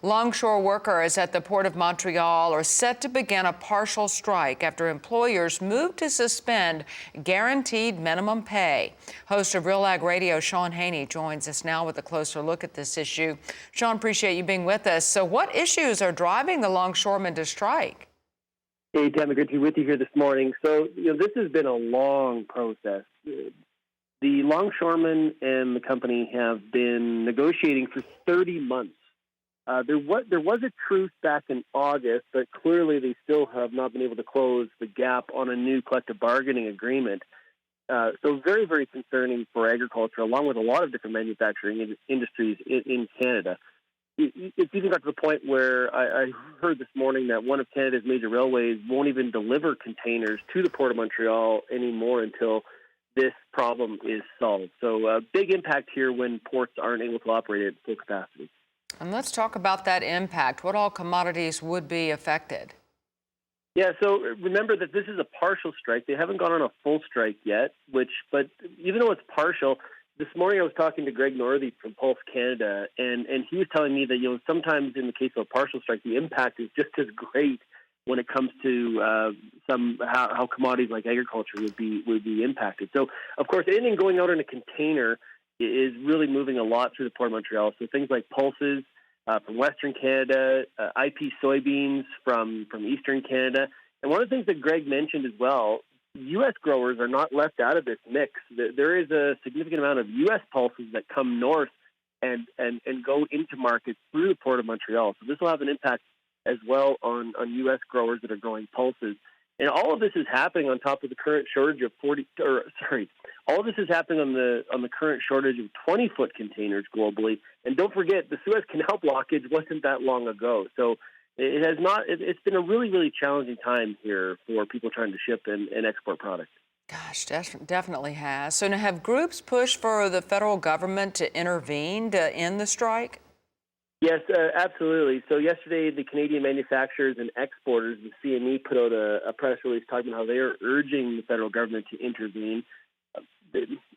Longshore workers at the Port of Montreal are set to begin a partial strike after employers move to suspend guaranteed minimum pay. Host of Real Ag Radio, Shaun Haney, joins us now with a closer look at this issue. Shaun, appreciate you being with us. So what issues are driving the longshoremen to strike? Hey, Tammy, good to be with you here this morning. So, this has been a long process. The longshoremen and the company have been negotiating for 30 months. There was a truce back in August, but clearly they still have not been able to close the gap on a new collective bargaining agreement. So very, very concerning for agriculture, along with a lot of different manufacturing industries in Canada. It's even got to the point where I heard this morning that one of Canada's major railways won't even deliver containers to the Port of Montreal anymore until this problem is solved. So a big impact here when ports aren't able to operate at full capacity. And let's talk about that impact. What all commodities would be affected? Yeah, so remember that this is a partial strike. They haven't gone on a full strike yet, but even though it's partial, this morning I was talking to Greg Northey from Pulse Canada, and he was telling me that sometimes in the case of a partial strike, the impact is just as great when it comes to how commodities like agriculture would be impacted. So, of course, anything going out in a container is really moving a lot through the Port of Montreal. So things like pulses from Western Canada, IP soybeans from Eastern Canada. And one of the things that Greg mentioned as well, U.S. growers are not left out of this mix. There is a significant amount of U.S. pulses that come north and go into markets through the Port of Montreal. So this will have an impact as well on U.S. growers that are growing pulses. And all of this is happening on top of the current shortage of all of this is happening on the current shortage of 20-foot containers globally. And don't forget, the Suez Canal blockage wasn't that long ago. So it's been a really, really challenging time here for people trying to ship and export products. Gosh, definitely has. So now have groups pushed for the federal government to intervene to end the strike? Yes, absolutely. So yesterday, the Canadian Manufacturers and Exporters, the CME, put out a press release talking about how they are urging the federal government to intervene.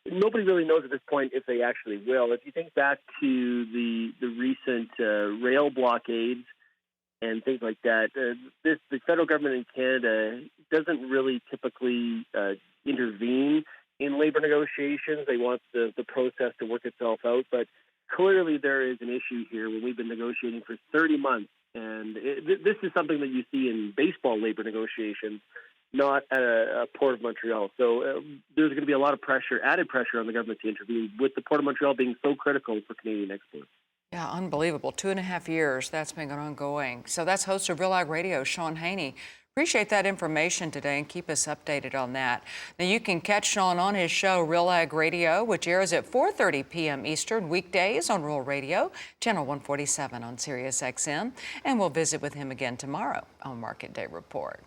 Nobody really knows at this point if they actually will. If you think back to the recent rail blockades and things like that, the federal government in Canada doesn't really typically intervene in labor negotiations. They want the process to work itself out, but clearly there is an issue here when we've been negotiating for 30 months, and this is something that you see in baseball labor negotiations, not at a Port of Montreal. So there's going to be a lot of added pressure on the government to intervene, with the Port of Montreal being so critical for Canadian exports. Yeah, unbelievable. 2.5 years that's been ongoing. So that's host of Real Ag Radio, Shaun Haney. Appreciate that information today and keep us updated on that. Now, you can catch Shaun on his show, Real Ag Radio, which airs at 4:30 p.m. Eastern weekdays on Rural Radio, channel 147 on Sirius XM. And we'll visit with him again tomorrow on Market Day Report.